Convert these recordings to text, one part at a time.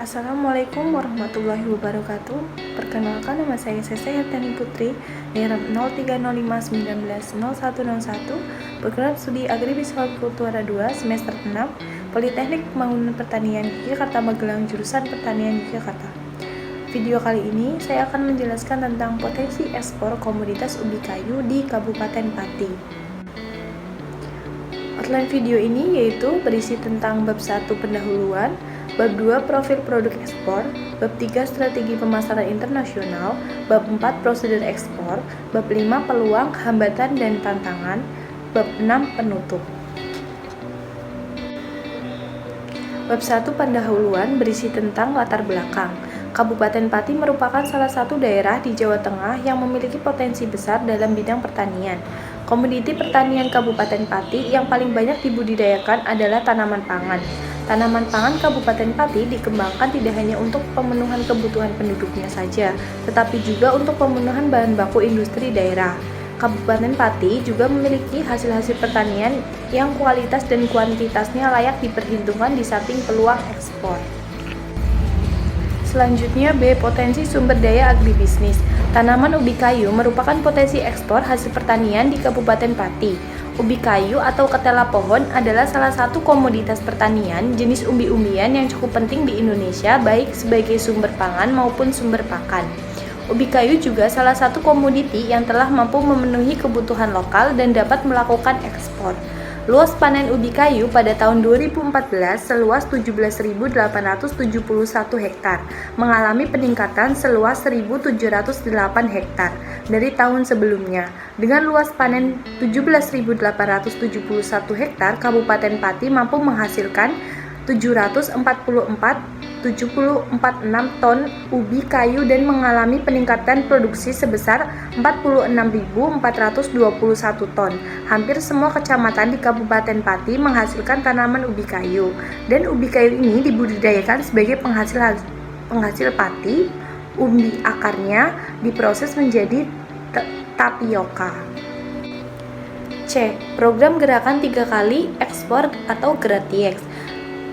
Assalamualaikum warahmatullahi wabarakatuh. Perkenalkan, nama saya Sese Hertani Putri, NIM 0305190101, program studi Agribisma Kultura 2 semester 6, Politeknik Pembangunan Pertanian Yogyakarta Magelang, jurusan Pertanian Yogyakarta. Video kali ini saya akan menjelaskan tentang potensi ekspor komoditas ubi kayu di Kabupaten Pati. Outline video ini yaitu berisi tentang bab 1 pendahuluan, bab 2 profil produk ekspor, bab 3 strategi pemasaran internasional, bab 4 prosedur ekspor, bab 5 peluang, hambatan dan tantangan, bab 6 penutup. Bab 1 pendahuluan berisi tentang latar belakang. Kabupaten Pati merupakan salah satu daerah di Jawa Tengah yang memiliki potensi besar dalam bidang pertanian. Komoditi pertanian Kabupaten Pati yang paling banyak dibudidayakan adalah tanaman pangan. Tanaman pangan Kabupaten Pati dikembangkan tidak hanya untuk pemenuhan kebutuhan penduduknya saja, tetapi juga untuk pemenuhan bahan baku industri daerah. Kabupaten Pati juga memiliki hasil-hasil pertanian yang kualitas dan kuantitasnya layak diperhitungkan di samping peluang ekspor. Selanjutnya B. Potensi sumber daya agribisnis. Tanaman ubi kayu merupakan potensi ekspor hasil pertanian di Kabupaten Pati. Ubi kayu atau ketela pohon adalah salah satu komoditas pertanian jenis umbi-umbian yang cukup penting di Indonesia, baik sebagai sumber pangan maupun sumber pakan. Ubi kayu juga salah satu komoditi yang telah mampu memenuhi kebutuhan lokal dan dapat melakukan ekspor. Luas panen ubi kayu pada tahun 2014 seluas 17.871 hektar, mengalami peningkatan seluas 1.708 hektar dari tahun sebelumnya. Dengan luas panen 17.871 hektar, Kabupaten Pati mampu menghasilkan 744,746 ton ubi kayu dan mengalami peningkatan produksi sebesar 46.421 ton. Hampir semua kecamatan di Kabupaten Pati menghasilkan tanaman ubi kayu, dan ubi kayu ini dibudidayakan sebagai penghasil pati. Umbi akarnya diproses menjadi tapioka. C. Program gerakan 3 kali ekspor atau GRATIEX.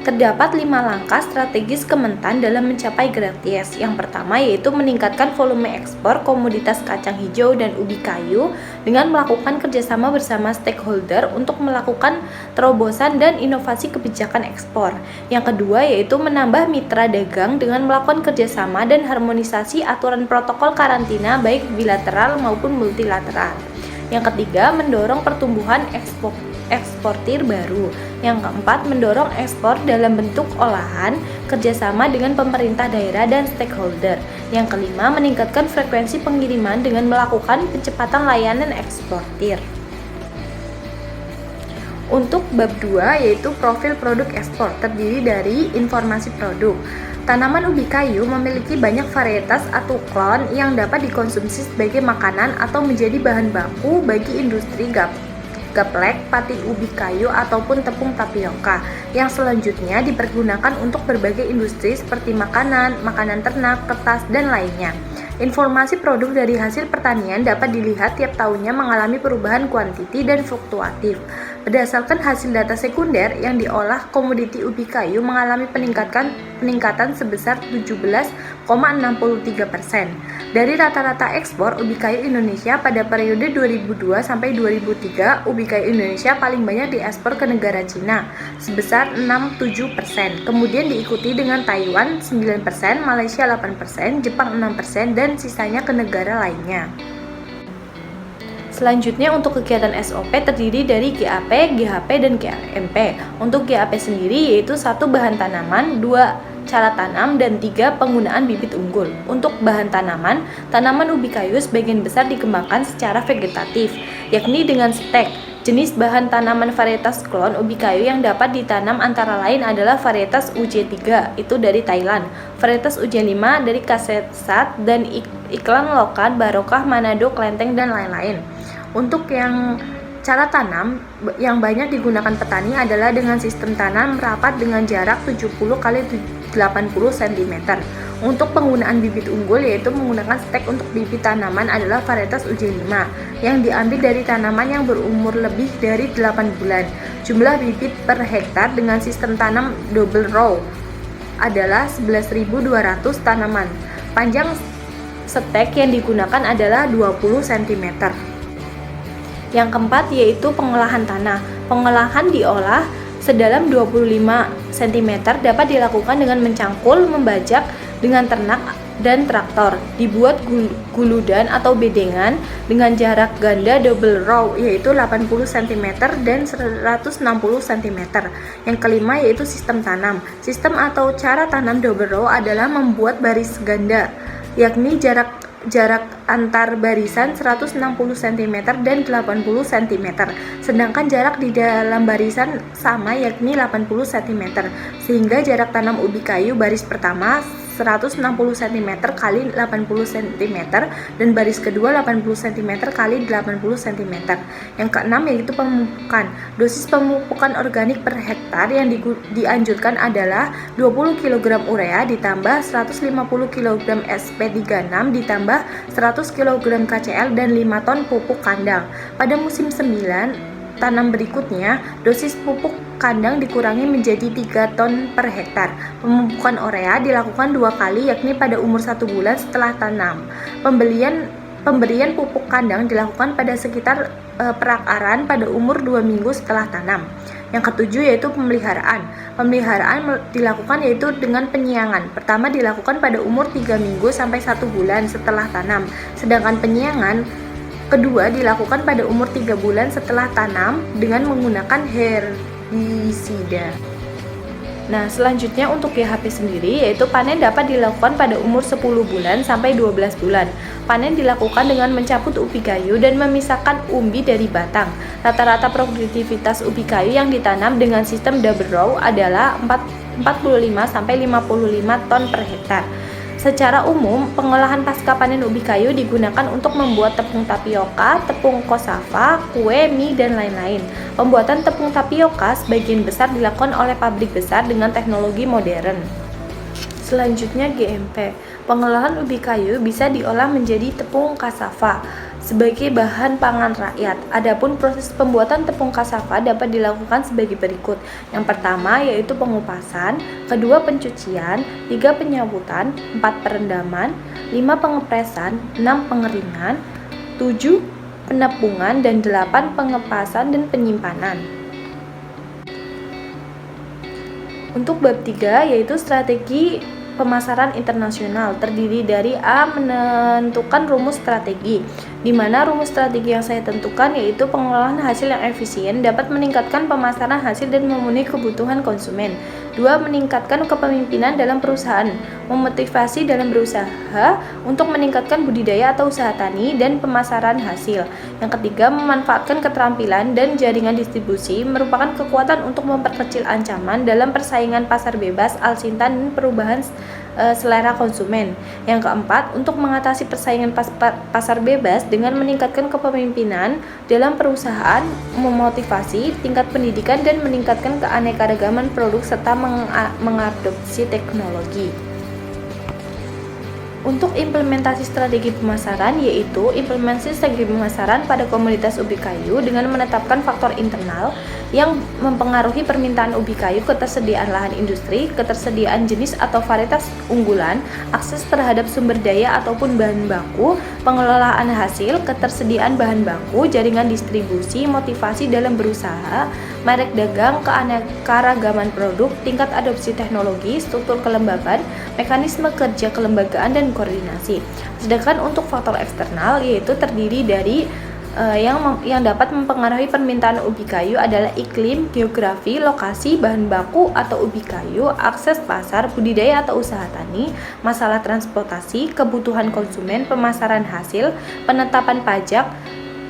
Terdapat 5 langkah strategis Kementan dalam mencapai GRATIEX. Yang pertama yaitu meningkatkan volume ekspor komoditas kacang hijau dan ubi kayu dengan melakukan kerjasama bersama stakeholder untuk melakukan terobosan dan inovasi kebijakan ekspor. Yang kedua yaitu menambah mitra dagang dengan melakukan kerjasama dan harmonisasi aturan protokol karantina baik bilateral maupun multilateral. Yang ketiga, mendorong pertumbuhan eksportir baru. Yang keempat, mendorong ekspor dalam bentuk olahan, kerjasama dengan pemerintah daerah dan stakeholder. Yang kelima, meningkatkan frekuensi pengiriman dengan melakukan percepatan layanan eksportir. Untuk bab 2 yaitu profil produk ekspor, terdiri dari informasi produk. Tanaman ubi kayu memiliki banyak varietas atau klon yang dapat dikonsumsi sebagai makanan atau menjadi bahan baku bagi industri gaplek, pati ubi kayu ataupun tepung tapioka yang selanjutnya dipergunakan untuk berbagai industri seperti makanan ternak, kertas, dan lainnya. Informasi produk dari hasil pertanian dapat dilihat tiap tahunnya mengalami perubahan kuantiti dan fluktuatif. Berdasarkan hasil data sekunder yang diolah, komoditi ubi kayu mengalami peningkatan sebesar 17,63%. Dari rata-rata ekspor ubi kayu Indonesia pada periode 2002 sampai 2003, ubi kayu Indonesia paling banyak diekspor ke negara Cina sebesar 67%. Kemudian diikuti dengan Taiwan 9%, Malaysia 8%, Jepang 6%, dan sisanya ke negara lainnya. Selanjutnya untuk kegiatan SOP terdiri dari GAP, GHP, dan GMP. Untuk GAP sendiri yaitu 1 bahan tanaman, 2 cara tanam, dan 3 penggunaan bibit unggul. Untuk bahan tanaman, tanaman ubi kayu sebagian besar dikembangkan secara vegetatif, yakni dengan stek. Jenis bahan tanaman varietas klon ubi kayu yang dapat ditanam antara lain adalah varietas UJ3, itu dari Thailand, varietas UJ5 dari Kasetsat, dan iklan lokal Barokah, Manado, Klenteng, dan lain-lain. Untuk yang cara tanam yang banyak digunakan petani adalah dengan sistem tanam rapat dengan jarak 70 x 80 cm. Untuk penggunaan bibit unggul yaitu menggunakan stek untuk bibit tanaman adalah varietas UJ5 yang diambil dari tanaman yang berumur lebih dari 8 bulan. Jumlah bibit per hektar dengan sistem tanam double row adalah 11.200 tanaman. Panjang stek yang digunakan adalah 20 cm. Yang keempat yaitu pengolahan tanah. Pengolahan diolah sedalam 25 cm dapat dilakukan dengan mencangkul, membajak dengan ternak dan traktor. Dibuat guludan atau bedengan dengan jarak ganda double row yaitu 80 cm dan 160 cm. Yang kelima yaitu sistem tanam. Sistem atau cara tanam double row adalah membuat baris ganda, yakni jarak antar barisan 160 cm dan 80 cm, sedangkan jarak di dalam barisan sama yakni 80 cm, sehingga jarak tanam ubi kayu baris pertama 160 cm kali 80 cm dan baris kedua 80 cm kali 80 cm. Yang keenam yaitu pemupukan. Dosis pemupukan organik per hektar yang dianjurkan adalah 20 kg urea ditambah 150 kg SP36 ditambah 100 kg KCl dan 5 ton pupuk kandang. Pada musim 9 tanam berikutnya, dosis pupuk kandang dikurangi menjadi 3 ton per hektar. Pemupukan urea dilakukan 2 kali yakni pada umur 1 bulan setelah tanam. Pemberian pupuk kandang dilakukan pada sekitar perakaran pada umur 2 minggu setelah tanam. Yang ketujuh yaitu pemeliharaan. Pemeliharaan dilakukan yaitu dengan penyiangan. Pertama dilakukan pada umur 3 minggu sampai 1 bulan setelah tanam. Sedangkan penyiangan kedua dilakukan pada umur 3 bulan setelah tanam dengan menggunakan herbisida. Nah, selanjutnya untuk GHP sendiri yaitu panen dapat dilakukan pada umur 10 bulan sampai 12 bulan. Panen dilakukan dengan mencabut ubi kayu dan memisahkan umbi dari batang. Rata-rata produktivitas ubi kayu yang ditanam dengan sistem double row adalah 45 sampai 55 ton per hektar. Secara umum, pengolahan pasca panen ubi kayu digunakan untuk membuat tepung tapioka, tepung cassava, kue, mie, dan lain-lain. Pembuatan tepung tapioka sebagian besar dilakukan oleh pabrik besar dengan teknologi modern. Selanjutnya GMP. Pengolahan ubi kayu bisa diolah menjadi tepung cassava sebagai bahan pangan rakyat. Adapun proses pembuatan tepung cassava dapat dilakukan sebagai berikut. Yang pertama yaitu pengupasan, kedua pencucian, 3 penyabutan, 4 perendaman, 5 pengepresan, 6 pengeringan, 7 penepungan, dan 8 pengepasan dan penyimpanan. Untuk bab 3 yaitu strategi pemasaran internasional, terdiri dari A. Menentukan rumus strategi, di mana rumus strategi yang saya tentukan yaitu pengolahan hasil yang efisien dapat meningkatkan pemasaran hasil dan memenuhi kebutuhan konsumen. 2. Meningkatkan kepemimpinan dalam perusahaan, memotivasi dalam berusaha untuk meningkatkan budidaya atau usaha tani dan pemasaran hasil. Yang ketiga, memanfaatkan keterampilan dan jaringan distribusi merupakan kekuatan untuk memperkecil ancaman dalam persaingan pasar bebas, alsintan, dan perubahan selera konsumen. Yang keempat, untuk mengatasi persaingan pasar bebas dengan meningkatkan kepemimpinan dalam perusahaan, memotivasi tingkat pendidikan dan meningkatkan keanekaragaman produk serta mengadopsi teknologi. Untuk implementasi strategi pemasaran yaitu implementasi strategi pemasaran pada komoditas ubi kayu dengan menetapkan faktor internal yang mempengaruhi permintaan ubi kayu, ketersediaan lahan industri, ketersediaan jenis atau varietas unggulan, akses terhadap sumber daya ataupun bahan baku, pengelolaan hasil, ketersediaan bahan baku, jaringan distribusi, motivasi dalam berusaha, merek dagang, keanekaragaman produk, tingkat adopsi teknologi, struktur kelembagaan, mekanisme kerja kelembagaan, dan koordinasi. Sedangkan untuk faktor eksternal yaitu terdiri dari yang dapat mempengaruhi permintaan ubi kayu adalah iklim, geografi, lokasi, bahan baku atau ubi kayu, akses pasar, budidaya atau usaha tani, masalah transportasi, kebutuhan konsumen, pemasaran hasil, penetapan pajak,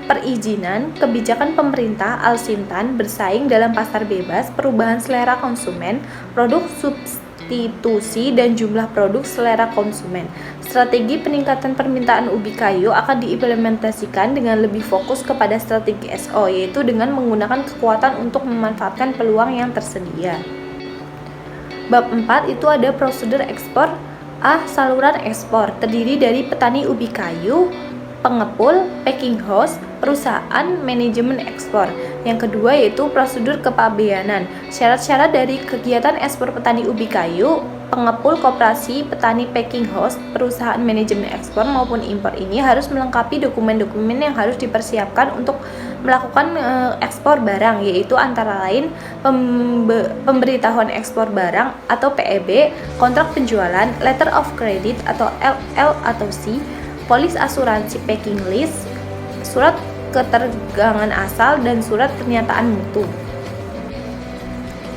perizinan, kebijakan pemerintah, alsintan, bersaing dalam pasar bebas, perubahan selera konsumen, produk substitusi, dan jumlah produk selera konsumen. Strategi peningkatan permintaan ubi kayu akan diimplementasikan dengan lebih fokus kepada strategi SO, yaitu dengan menggunakan kekuatan untuk memanfaatkan peluang yang tersedia. Bab 4 itu ada prosedur ekspor. A. Saluran ekspor, terdiri dari petani ubi kayu, pengepul, packing house, perusahaan manajemen ekspor. Yang kedua yaitu prosedur kepabeanan. Syarat-syarat dari kegiatan ekspor petani ubi kayu pengepul, koperasi, petani, packing house, perusahaan manajemen ekspor maupun impor ini harus melengkapi dokumen-dokumen yang harus dipersiapkan untuk melakukan ekspor barang, yaitu antara lain pemberitahuan ekspor barang atau PEB, kontrak penjualan, letter of credit atau LL atau C, polis asuransi packing list, surat ketegangan asal, dan surat pernyataan mutu.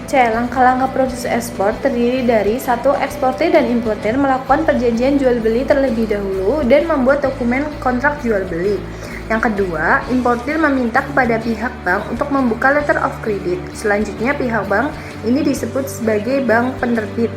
C. Langkah-langkah proses ekspor terdiri dari 1. Eksportir dan importir melakukan perjanjian jual beli terlebih dahulu dan membuat dokumen kontrak jual beli. Yang kedua, importir meminta kepada pihak bank untuk membuka letter of credit. Selanjutnya, pihak bank ini disebut sebagai bank penerbit.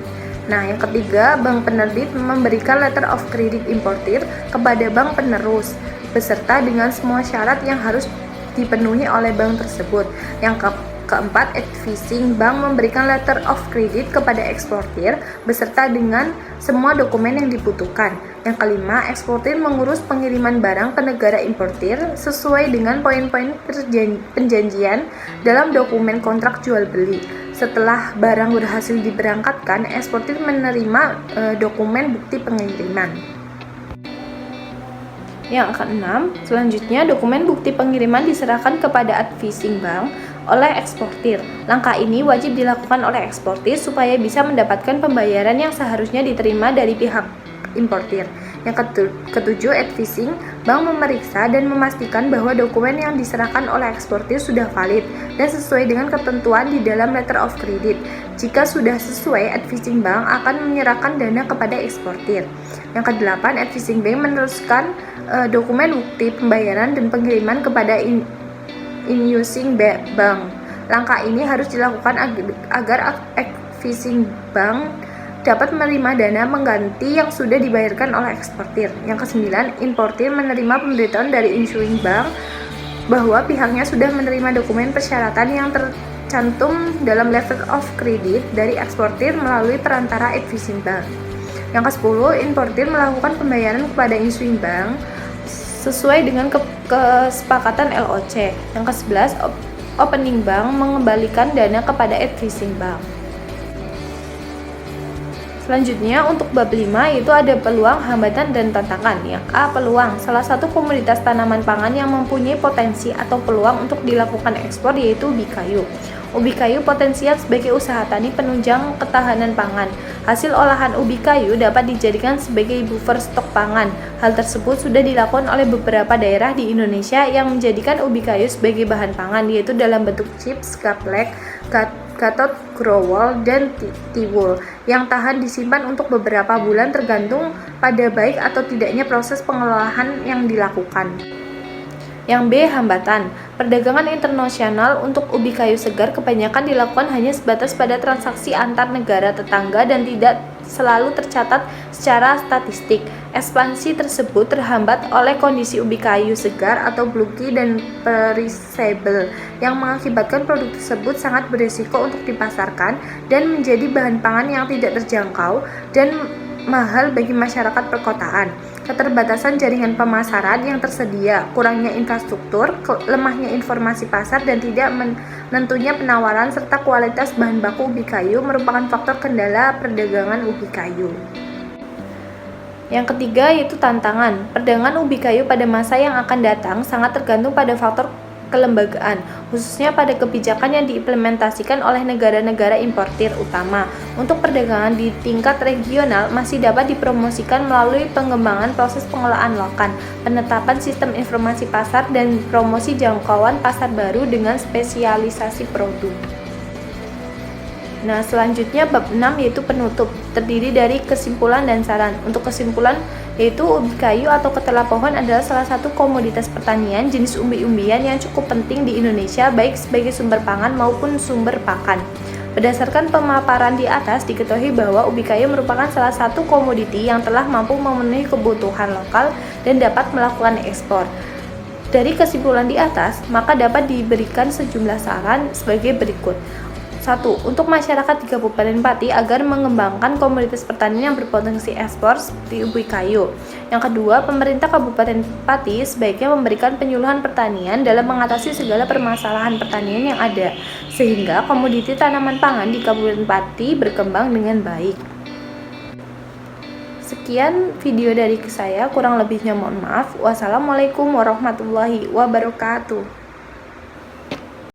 Nah, yang ketiga, bank penerbit memberikan letter of credit importir kepada bank penerus beserta dengan semua syarat yang harus dipenuhi oleh bank tersebut. Yang keempat, advising bank memberikan letter of credit kepada eksportir beserta dengan semua dokumen yang dibutuhkan. Yang kelima, eksportir mengurus pengiriman barang ke negara importir sesuai dengan poin-poin perjanjian dalam dokumen kontrak jual beli. Setelah barang berhasil diberangkatkan, eksportir menerima dokumen bukti pengiriman. Yang keenam, selanjutnya dokumen bukti pengiriman diserahkan kepada advising bank oleh eksportir. Langkah ini wajib dilakukan oleh eksportir supaya bisa mendapatkan pembayaran yang seharusnya diterima dari pihak importir. Yang ketujuh, advising bank memeriksa dan memastikan bahwa dokumen yang diserahkan oleh eksportir sudah valid dan sesuai dengan ketentuan di dalam letter of credit. Jika sudah sesuai, advising bank akan menyerahkan dana kepada eksportir. Yang kedelapan, advising bank meneruskan dokumen bukti pembayaran dan pengiriman kepada in-using bank. Langkah ini harus dilakukan agar advising bank dapat menerima dana mengganti yang sudah dibayarkan oleh eksportir. Yang kesembilan, importir menerima pemberitahuan dari issuing bank bahwa pihaknya sudah menerima dokumen persyaratan yang tercantum dalam letter of credit dari eksportir melalui perantara advising bank. Yang ke-10, importir melakukan pembayaran kepada issuing bank sesuai dengan kesepakatan LOC. Yang ke-11, opening bank mengembalikan dana kepada advising bank. Selanjutnya untuk bab 5 yaitu ada peluang, hambatan, dan tantangan. Yang A, peluang. Salah satu komoditas tanaman pangan yang mempunyai potensi atau peluang untuk dilakukan ekspor yaitu ubi kayu. Ubi kayu potensial sebagai usaha tani penunjang ketahanan pangan. Hasil olahan ubi kayu dapat dijadikan sebagai buffer stok pangan. Hal tersebut sudah dilakukan oleh beberapa daerah di Indonesia yang menjadikan ubi kayu sebagai bahan pangan, yaitu dalam bentuk chips, gaplek, gatot, growol, dan tiwul yang tahan disimpan untuk beberapa bulan tergantung pada baik atau tidaknya proses pengolahan yang dilakukan. Yang B, hambatan. Perdagangan internasional untuk ubi kayu segar kebanyakan dilakukan hanya sebatas pada transaksi antar negara tetangga dan tidak selalu tercatat secara statistik. Ekspansi tersebut terhambat oleh kondisi ubi kayu segar atau bulky dan perishable yang mengakibatkan produk tersebut sangat berisiko untuk dipasarkan dan menjadi bahan pangan yang tidak terjangkau dan mahal bagi masyarakat perkotaan. Keterbatasan jaringan pemasaran yang tersedia, kurangnya infrastruktur, lemahnya informasi pasar, dan tidak menentunya penawaran serta kualitas bahan baku ubi kayu merupakan faktor kendala perdagangan ubi kayu. Yang ketiga yaitu tantangan. Perdagangan ubi kayu pada masa yang akan datang sangat tergantung pada faktor kelembagaan, khususnya pada kebijakan yang diimplementasikan oleh negara-negara importir utama. Untuk perdagangan di tingkat regional masih dapat dipromosikan melalui pengembangan proses pengolahan lokal, penetapan sistem informasi pasar, dan promosi jangkauan pasar baru dengan spesialisasi produk. Nah, selanjutnya bab 6 yaitu penutup, terdiri dari kesimpulan dan saran. Untuk kesimpulan yaitu ubi kayu atau ketela pohon adalah salah satu komoditas pertanian jenis umbi-umbian yang cukup penting di Indonesia baik sebagai sumber pangan maupun sumber pakan. Berdasarkan pemaparan di atas diketahui bahwa ubi kayu merupakan salah satu komoditi yang telah mampu memenuhi kebutuhan lokal dan dapat melakukan ekspor. Dari kesimpulan di atas, maka dapat diberikan sejumlah saran sebagai berikut. 1. Untuk masyarakat di Kabupaten Pati agar mengembangkan komoditas pertanian yang berpotensi ekspor seperti ubi kayu. Yang kedua, pemerintah Kabupaten Pati sebaiknya memberikan penyuluhan pertanian dalam mengatasi segala permasalahan pertanian yang ada, sehingga komoditi tanaman pangan di Kabupaten Pati berkembang dengan baik. Sekian video dari saya, kurang lebihnya mohon maaf. Wassalamualaikum warahmatullahi wabarakatuh.